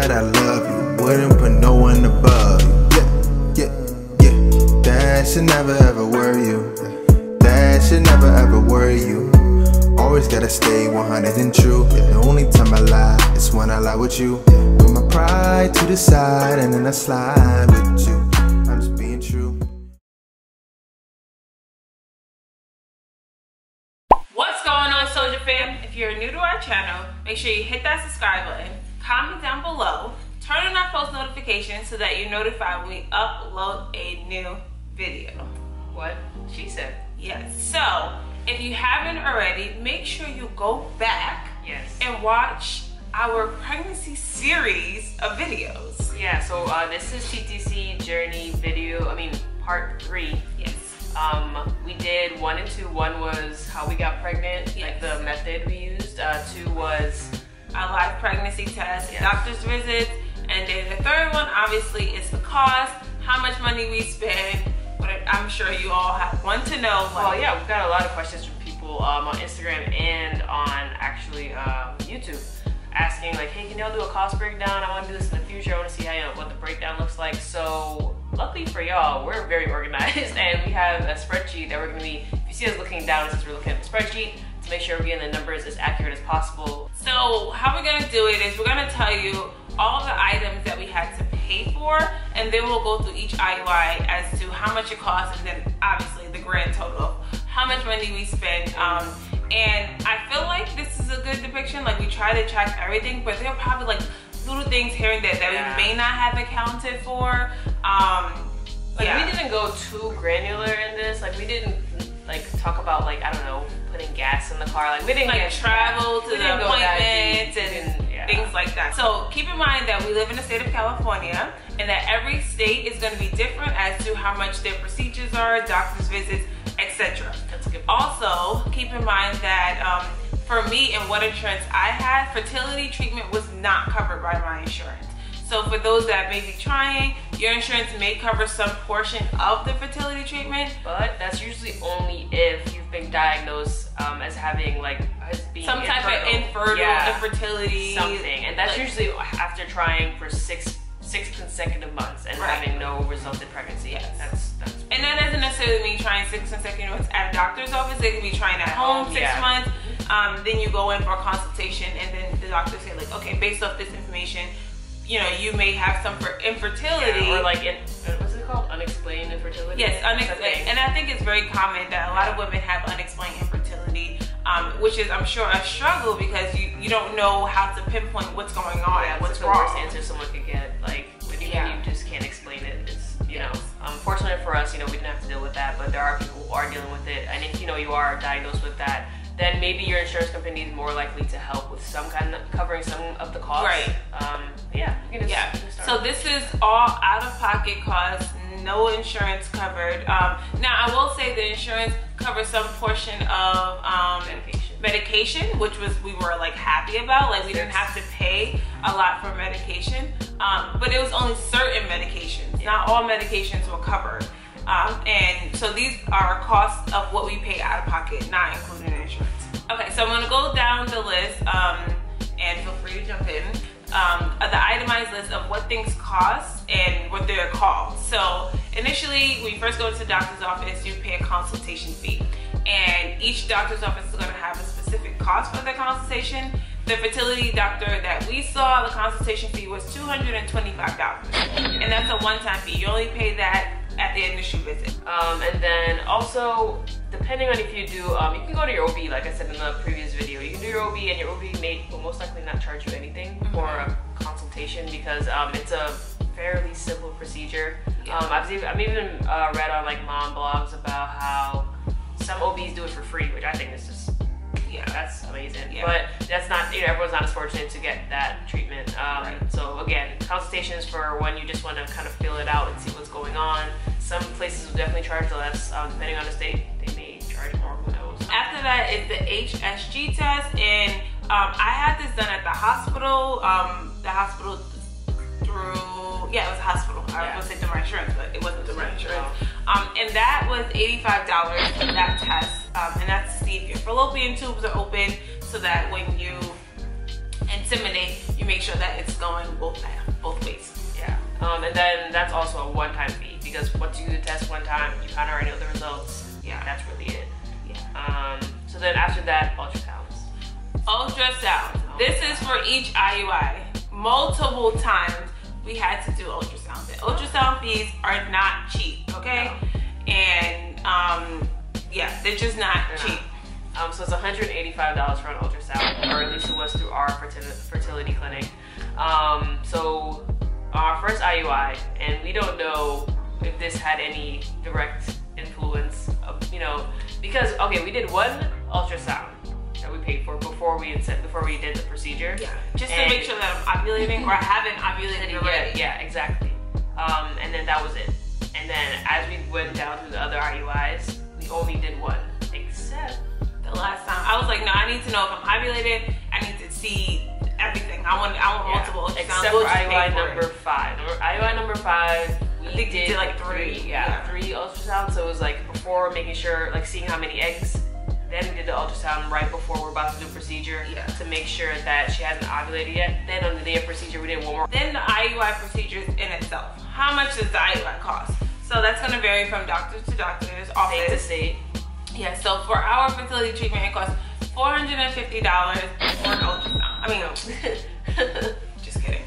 that I love you, wouldn't put no one above you. Yeah. That should never ever worry you. That should never ever worry you. Always gotta stay 100 and true. The only time I lie is when I lie with you. Put my pride to the side and then I slide with you. I'm just being true. What's going on, SOJA fam? If you're new to our channel, make sure you hit that subscribe button, comment down below, turn on our post notifications so that you're notified when we upload a new video. What she said. Yes. So, if you haven't already, make sure you go back and watch our pregnancy series of videos. Yeah, so this is TTC journey video, part 3. Yes. We did 1 and 2. 1 was how we got pregnant, like the method we used. 2 was our live pregnancy test, doctor's visits, and then the third one obviously is the cost, how much money we spend. But I'm sure you all want to know. Well, yeah, we've got a lot of questions from people on Instagram and on actually YouTube, asking like, hey, can y'all do a cost breakdown? I want to do this in the future. I want to see how what the breakdown looks like. So luckily for y'all, we're very organized and we have a spreadsheet that we're going to be, if you see us looking down, since we're looking at the spreadsheet to make sure we're getting the numbers as accurate as possible. So how we're going to do it is we're going to tell you all the items that we had to pay for, and then we'll go through each IUI as to how much it costs, and then obviously the grand total of how much money we spend. And I feel like this is a good depiction. Like, we try to track everything, but there are probably like little things here and there that we may not have accounted for. We didn't go too granular in this. Like, we didn't like talk about like, I don't know, putting gas in the car. Like, we didn't like travel to the appointments and things like that. So keep in mind that we live in the state of California and that every state is going to be different as to how much their procedures are, doctor's visits, etc. Also, keep in mind that for me and what insurance I had, fertility treatment was not covered by my insurance. So for those that may be trying, your insurance may cover some portion of the fertility treatment, but that's usually only if you've been diagnosed as having like some type of infertility, something, and that's like, usually after trying for six consecutive months and having no resultant pregnancy. That's and that doesn't necessarily mean trying 6 consecutive months at a doctor's office. They could be trying at home 6 months. Then you go in for a consultation, and then the doctor say like, okay, based off this information, you know, you may have some infertility. Or like, what's it called? Unexplained infertility? Yes, unexplained. And I think it's very common that a lot of women have unexplained infertility, which is, I'm sure, a struggle because you don't know how to pinpoint what's going on, what's wrong. What's the worst answer someone could get? Like, when you just can't explain it. It's, you know, fortunately for us, you know, we didn't have to deal with that, but there are people who are dealing with it. And if, you know, you are diagnosed with that, then maybe your insurance company is more likely to help with some kind of covering some of the costs. Right. So this is all out-of-pocket costs, no insurance covered. Now I will say the insurance covers some portion of medication, which we were like happy about. Like, we didn't have to pay a lot for medication, but it was only certain medications. Not all medications were covered. And so these are costs of what we pay out of pocket, not including insurance. Okay, so I'm gonna go down the list, and feel free to jump in. The itemized list of what things cost and what they're called. So initially, when you first go to the doctor's office, you pay a consultation fee. And each doctor's office is gonna have a specific cost for the consultation. The fertility doctor that we saw, the consultation fee was $225. And that's a one-time fee. You only pay that at the initial visit. And then also, depending on if you do, you can go to your OB, like I said in the previous video. You can do your OB, and your OB will most likely not charge you anything for a consultation because it's a fairly simple procedure. I've even read on like mom blogs about how some OBs do it for free, which I think is just, that's amazing. But that's not, you know, everyone's not as fortunate to get that treatment. So again, consultation is for when you just want to kind of feel it out and see what's going on. Some places will definitely charge less, depending on the state. They may charge more, who knows. After that is the HSG test, and I had this done at the hospital. The hospital through, it was a hospital. I was going to say through my insurance, but it wasn't through my insurance. And that was $85 for that test, and that's to see if your fallopian tubes are open, so that when you inseminate, you make sure that it's going both ways. Yeah. And then that's also a one-time fee, because once you do the test one time, you kind of already know the results. Yeah. That's really it. Yeah. So then after that, ultrasounds. Ultrasound. This is for each IUI. Multiple times we had to do ultrasound. The ultrasound fees are not cheap, okay? No. And yeah, they're just not cheap. So it's $185 for an ultrasound, or at least it was through our fertility clinic. So our first IUI, and we don't know if this had any direct influence of, you know, because okay, we did one ultrasound that we paid for before we did the procedure. Yeah, just to make sure that I'm ovulating or I haven't ovulated already. Yeah, exactly. And then that was it. And then as we went down through the other IUIs, we only did one, except the last time. I was like, no, I need to know if I'm ovulated. I need to see everything. I want multiple ultrasounds. Except for IUI number 5. IUI number 5, we did like 3. Yeah, 3 ultrasounds. So it was like before making sure, like seeing how many eggs. Then we did the ultrasound right before we're about to do procedure to make sure that she hasn't ovulated yet. Then on the day of procedure, we did one more. Then the IUI procedures in itself. How much does the IUI cost? So that's going to vary from doctor to doctor's office. State to state. Yeah, so for our fertility treatment, it costs $450 for an ultrasound. I mean, no, just kidding.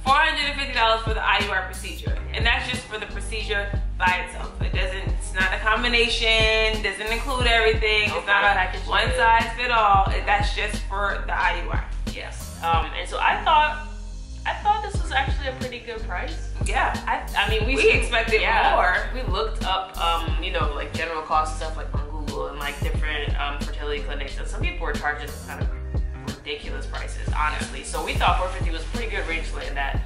$450 for the IUI procedure. And that's just for the procedure by itself. It's not a combination, doesn't include everything. It's not a one size fit all. That's just for the IUI. Yes. And so I thought this was actually a pretty good price. Yeah. I mean, we expected more. We looked up, you know, like general cost stuff like on Google and like different fertility clinics, and some people were charging kind of ridiculous prices, honestly. So we thought $450 was a pretty good range in that,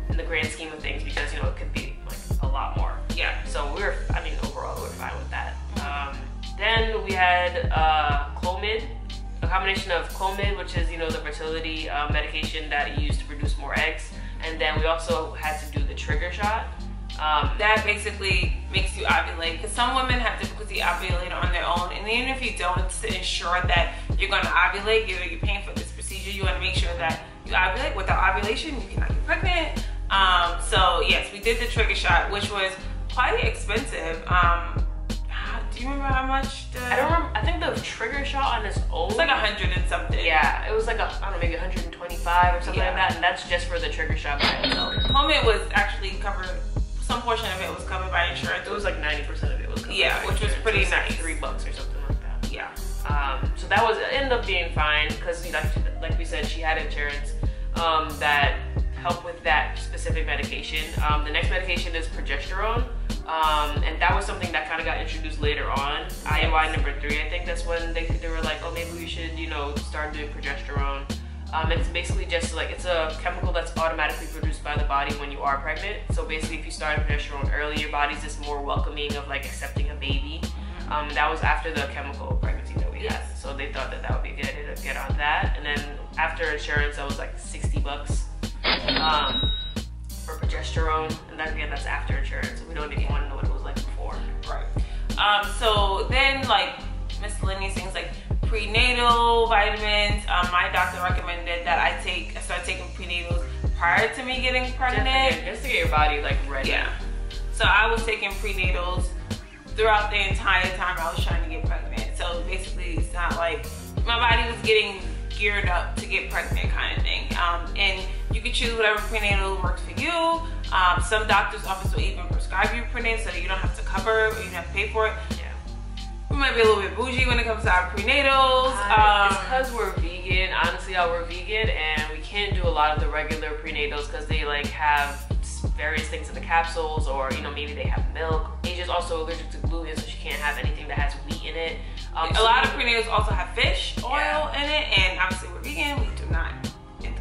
in the grand scheme of things, because, you know, it could be like a lot more. Yeah. So overall we're fine with that. Then we had Clomid, a combination of Clomid, which is, you know, the fertility medication that you use to produce more eggs. And then we also had to do the trigger shot. That basically makes you ovulate, because some women have difficulty ovulating on their own, and even if you don't, it's to ensure that you're going to ovulate, you're paying for this procedure, you want to make sure that you ovulate. Without ovulation, you cannot get pregnant. So yes, we did the trigger shot, which was quite expensive. Do you remember how much? I don't remember. I think the trigger shot on its own, it's like 100 and something. Yeah, it was like I don't know, maybe 125 or something like that, and that's just for the trigger shot by itself. Clomid was actually covered. Some portion of it was covered by insurance. It was like 90% of it was covered. Yeah, which was pretty nice. Like $3 or something like that. Yeah. So that ended up being fine, because like we said, she had insurance that helped with that specific medication. The next medication is Progesterone. And that was something that kind of got introduced later on. IUI number 3, I think that's when they were like, oh, maybe we should, you know, start doing progesterone. It's basically just like, it's a chemical that's automatically produced by the body when you are pregnant. So basically, if you start progesterone early, your body's just more welcoming of like accepting a baby. That was after the chemical pregnancy that we had. So they thought that would be a good idea to get on that. And then after insurance, that was like $60 for progesterone. And then again, that's after insurance. So we don't even want to know what it was like before. Right. So then like miscellaneous things like prenatal vitamins. My doctor recommended that I start taking prenatals prior to me getting pregnant. Just to get your body like ready. Yeah. So I was taking prenatals throughout the entire time I was trying to get pregnant. So basically, it's not like my body was getting geared up to get pregnant kind of thing. And you can choose whatever prenatal works for you. Some doctor's office will even prescribe you prenatal so that you don't have to cover it or you don't have to pay for it. We might be a little bit bougie when it comes to our prenatals. It's because we're vegan. Honestly, we're vegan and we can't do a lot of the regular prenatals because they like have various things in the capsules, or you know, maybe they have milk. Asia's also allergic to gluten, so she can't have anything that has wheat in it. A lot of prenatals also have fish oil in it, and obviously we're vegan. We do not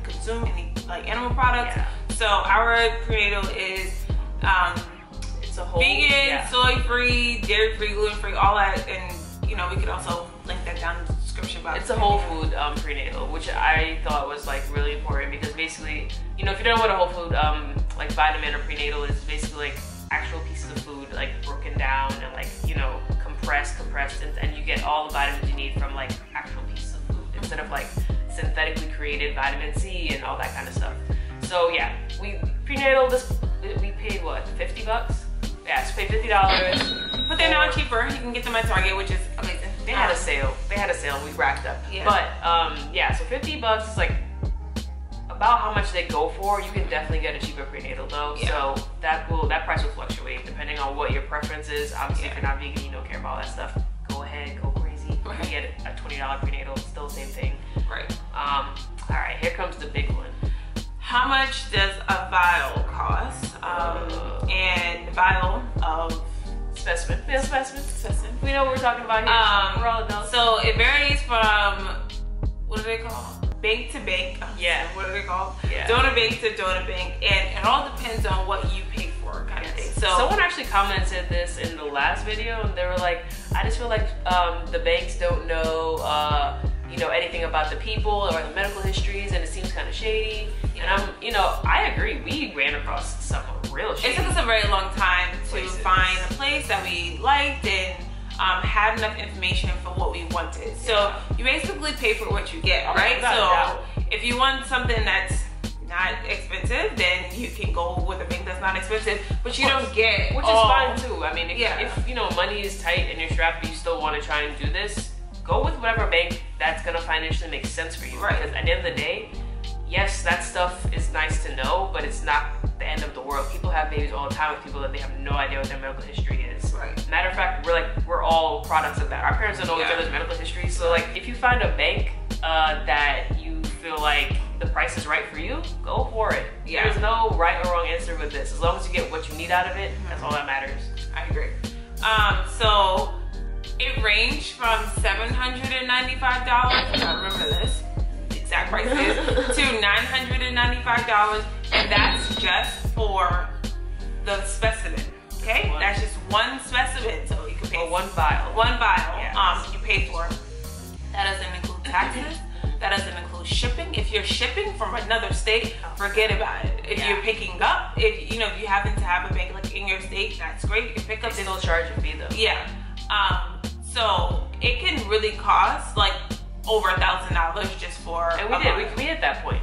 consume any like animal products. So our prenatal is it's a whole vegan, soy-free, dairy-free, gluten-free, all that, and you know, we could also link that down in the description box. It's a whole food prenatal, which I thought was like really important, because basically, you know, if you don't know what a whole food like vitamin or prenatal is, basically like actual pieces of food like broken down and like, you know, compressed, and you get all the vitamins you need from like actual pieces of food instead of like synthetically created vitamin C and all that kind of stuff. So yeah, prenatal, we paid what, $50? Yeah, so paid $50. But they're now cheaper. You can get them at Target, which is amazing. They had a sale. We racked up. Yeah. But yeah, so $50 is like about how much they go for. You can definitely get a cheaper prenatal though. Yeah. So that price will fluctuate depending on what your preference is. Obviously, if you're not vegan, you don't care about all that stuff. Go ahead, go crazy. You can get a $20 prenatal, still the same thing. Right. All right, here comes the big one. How much does a vial cost? And vial of specimen. Yeah, specimen. We know what we're talking about here. We're all adults. So it varies from, what do they call? Bank to bank. Yeah. What are they called? Yeah. Donor bank to donor bank. And it all depends on what you pay for, kind of thing. So someone actually commented this in the last video, and they were like, I just feel like the banks don't know anything about the people or the medical histories, and it seems kind of shady. And I agree. We ran across some real shady. It took us a very long time to find a place that we liked and had enough information for what we wanted. So you basically pay for what you get, right? So if you want something that's not expensive, then you can go with a bank that's not expensive, but you don't get which is fine too. I mean, if money is tight and you're strapped, but you still want to try and do this, go with whatever bank that's gonna financially make sense for you. Right. Because at the end of the day, yes, that stuff is nice to know, but it's not the end of the world. People have babies all the time with people that they have no idea what their medical history is. Right. Matter of fact, we're all products of that. Our parents don't know each other's medical history. So like, if you find a bank that you feel like the price is right for you, go for it. Yeah. There's no right or wrong answer with this. As long as you get what you need out of it, that's all that matters. I agree. So it ranged from $795, I remember this, exact prices, to $995, and that's just for the specimen, okay? That's just one specimen, so you can pay one vial. One vial, Yes. you pay for. That doesn't include taxes. That doesn't include shipping. If you're shipping from another state, forget about it. If you're picking up, if you happen to have a bank like in your state, that's great. You can pick up. They still charge a fee though. Yeah. So it can really cost like over $1,000 just for. And we hit that point.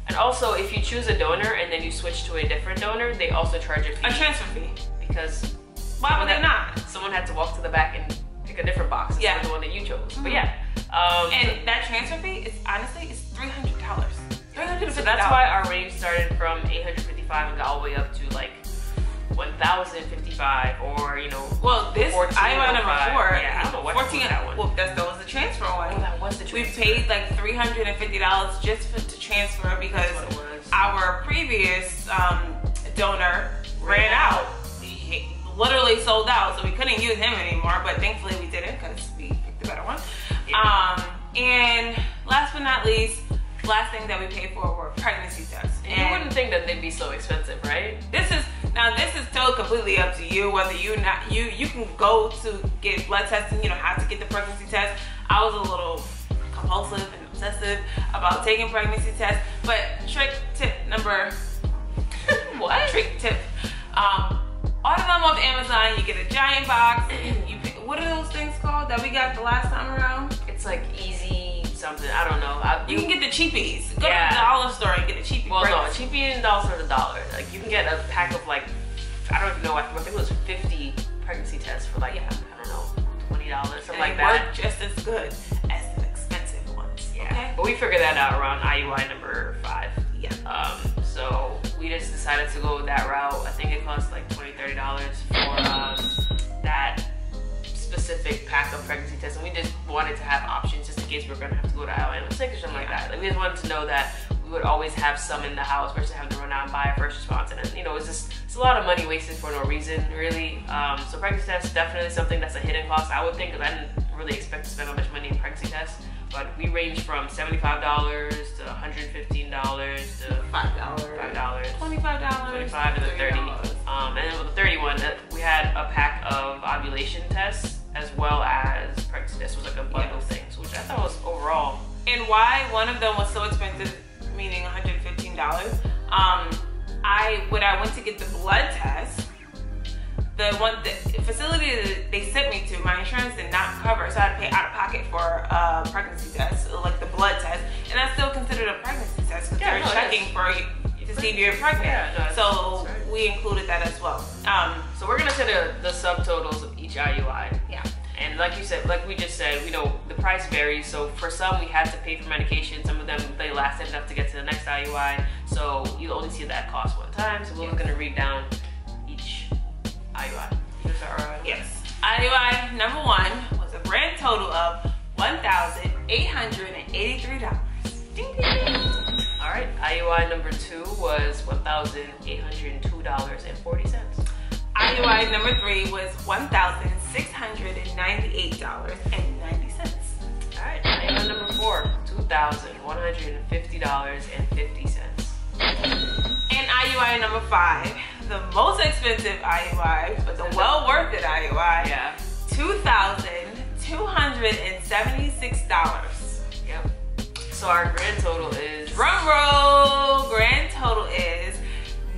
And also if you choose a donor and then you switch to a different donor, they also charge a fee. A transfer fee. Because why would they not? Someone had to walk to the back and pick a different box instead of the one that you chose. But and that transfer fee is honestly it's $300. $350. So that's why our range started from $855 and got all the way up to like $1,055 or Well, this I went number 4. Yeah, I don't know what 14. That one. Well, that was the transfer one. Oh, that was the transfer. We paid like $350 just to transfer because our previous donor ran out. He literally sold out, so we couldn't use him anymore. But thankfully we didn't because we picked the better one. Yeah. And last but not least, last thing that we paid for were pregnancy tests. And you wouldn't think that they'd be so expensive, right? This is still completely up to you whether you can go to get blood testing. You don't have to get the pregnancy test. I was a little compulsive and obsessive about taking pregnancy tests, but trick tip number what? Trick tip. Order them off Amazon. You get a giant box. What are those things called that we got the last time around? It's like easy something. I don't know. You can get the cheapies. Go to the dollar store and get a cheapie. Well, no, a cheapie and dollar store is $1. Like you can get a pack of like, I don't even know. I think it was 50 pregnancy tests for like I don't know, $20, something like that. Work just as good as the expensive ones. Yeah. Okay. But we figured that out around IUI number 5. Yeah. So we just decided to go that route. I think it cost like $20-$30 for that specific pack of pregnancy tests, and we just wanted to have options just in case we were gonna have to go to IUI or something like that. Like we just wanted to know that we would always have some in the house versus having to run out and buy a first response, and it's a lot of money wasted for no reason, really. So pregnancy tests definitely something that's a hidden cost, I would think, because I didn't really expect to spend that much money in pregnancy tests. But we range from $75 to $115 to $5, $25, $25 to the $30. And then with the 31, we had a pack of ovulation tests as well as pregnancy tests. It was like a bundle thing, so which I thought was overall. And why one of them was so expensive, meaning $115. When I went to get the blood test, the one that facility that they sent me to, my insurance did not cover, so I had to pay out of pocket for a pregnancy test, like the blood test, and that's still considered a pregnancy test because they're checking for you to see if you're pregnant. Yeah, so we included that as well. So we're gonna say the subtotals of each IUI. Yeah. And like you said, like we just said, we know the price varies. So for some, we had to pay for medication. Some of them, they lasted enough to get to the next IUI. So you only see that cost one time. So we're gonna read down each IUI. Yes. IUI number 1 was a grand total of $1,883. Ding, ding. All right. IUI number 2 was $1,802.40. IUI number 3 was $1,698.90. All right. IUI number 4, $2,150.50. And IUI number 5, the most expensive IUI, but the well worth it IUI. Yeah. $2,276. Yep. So our grand total is, drum roll, grand total is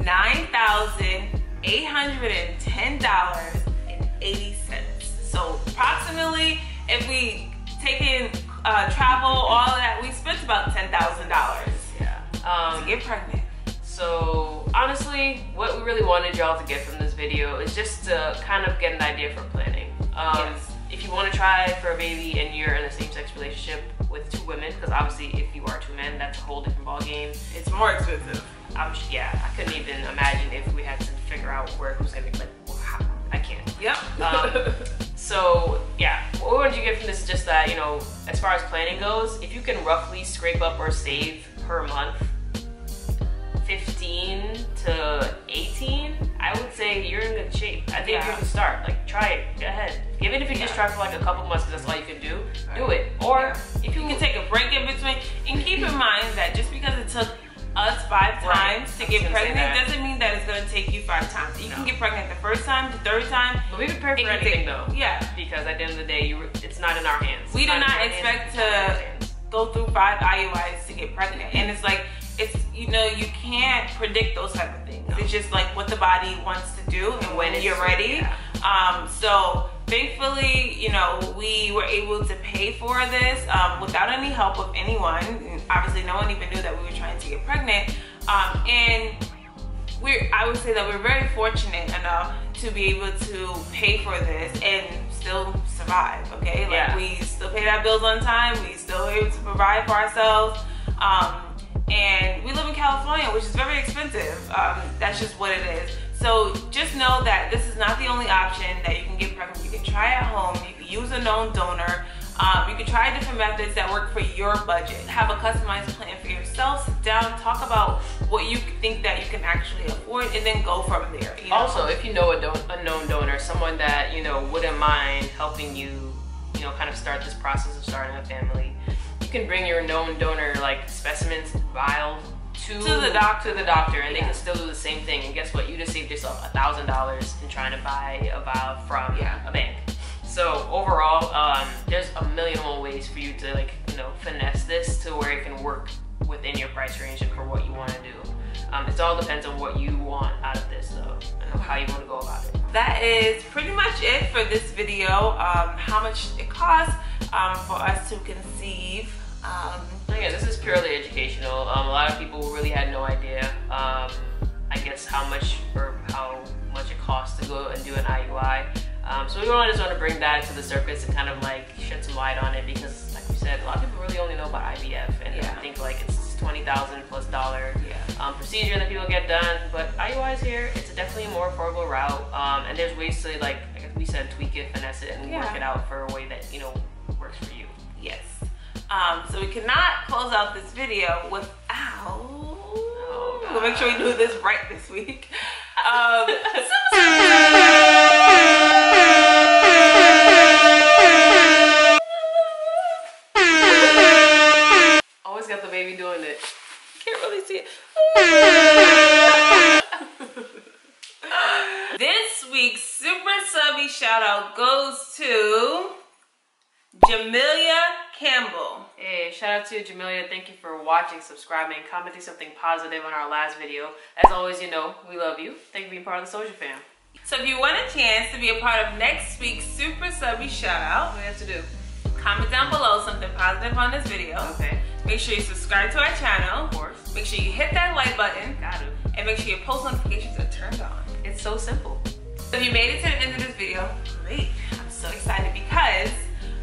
$9,810.80. So approximately, if we take in travel, all of that, we spent about $10,000. Yeah. To get pregnant. So honestly, what we really wanted y'all to get from this video is just to kind of get an idea for planning. Yes. If you want to try for a baby and you're in a same-sex relationship with 2 women, because obviously if you are 2 men, that's a whole different ball game. It's more expensive. Yeah, I couldn't even imagine if we had to figure out where it was gonna be. Like, wow, I can't. Yep. So yeah, what we wanted you to get from this is just that, you know, as far as planning goes, if you can roughly scrape up or save per month 15 to 18, I would say you're in good shape. I think you can start. Like, try it. Go ahead. Even if you just try for like a couple months, because that's all you can do, do it. Or if you can take a break in between, and keep in mind that just because it took us 5 times to get pregnant doesn't mean that it's going to take you 5 times. You can get pregnant the first time, the third time. But we prepare for anything though. Yeah. Because at the end of the day, it's not in our hands. We do not expect to go through 5 IUIs to get pregnant. And it's like, you know, you can't predict those type of things. It's just like what the body wants to do and when you're ready. So thankfully, you know, we were able to pay for this without any help of anyone. Obviously, no one even knew that we were trying to get pregnant. And I would say that we're very fortunate enough to be able to pay for this and still survive, okay? Like, we still pay our bills on time. We still able to provide for ourselves. And we live in California, which is very expensive. That's just what it is. So just know that this is not the only option that you can get pregnant. You can try at home. You can use a known donor. You can try different methods that work for your budget. Have a customized plan for yourself. Sit down, talk about what you think that you can actually afford, and then go from there. You know? Also, if you know a known donor, someone that, you know, wouldn't mind helping you, you know, kind of start this process of starting a family, you can bring your known donor like specimens, vials to the doctor, and they can still do the same thing. And guess what? You just saved yourself $1,000 in trying to buy a vial from a bank. So overall, there's a million more ways for you to, like, you know, finesse this to where it can work within your price range and for what you want to do. It all depends on what you want out of this, though, and how you want to go about it. That is pretty much it for this video. How much it costs for us to conceive. Again, this is purely educational. A lot of people really had no idea, I guess, how much it costs to go and do an IUI. So we just want to bring that to the surface and kind of like shed some light on it, because, like we said, a lot of people really only know about IVF and I think like it's $20,000+ procedure that people get done. But IUIs here, it's definitely a more affordable route, and there's ways to, like we said, tweak it, finesse it, and work it out for a way that, you know, works for you. Yes. So we cannot close out this video without. We'll make sure we do this right this week. Always got the baby doing it. Can't really see it. This week's super subby shout out goes to Jamelia Campbell. Hey, shout out to Jamelia. Thank you for watching, subscribing, commenting something positive on our last video. As always, you know, we love you. Thank you for being part of the SOJA fam. So if you want a chance to be a part of next week's Super Subby shout out, What do you have to do? comment down below something positive on this video. Okay. Make sure you subscribe to our channel. Of course. Make sure you hit that like button. Got to. And make sure your post notifications are turned on. It's so simple. So if you made it to the end of this video, great. I'm so excited because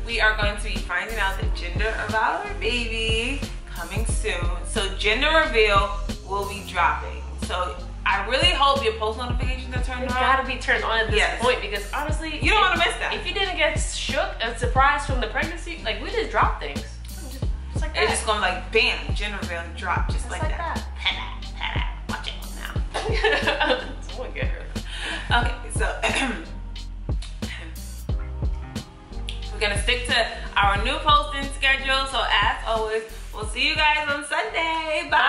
we are going to be finding out the gender of our baby coming soon. So gender reveal will be dropping. So I really hope your post notifications are turned on. It's gotta be turned on at this point because honestly, you don't want to miss that. If you didn't get shook and surprised from the pregnancy, like we just dropped things. Just like that. It's just going like bam, gender reveal drop just like that. Watch it now. Someone get her. Okay, so we're gonna stick to our new posting schedule. So as always, we'll see you guys on Sunday. Bye.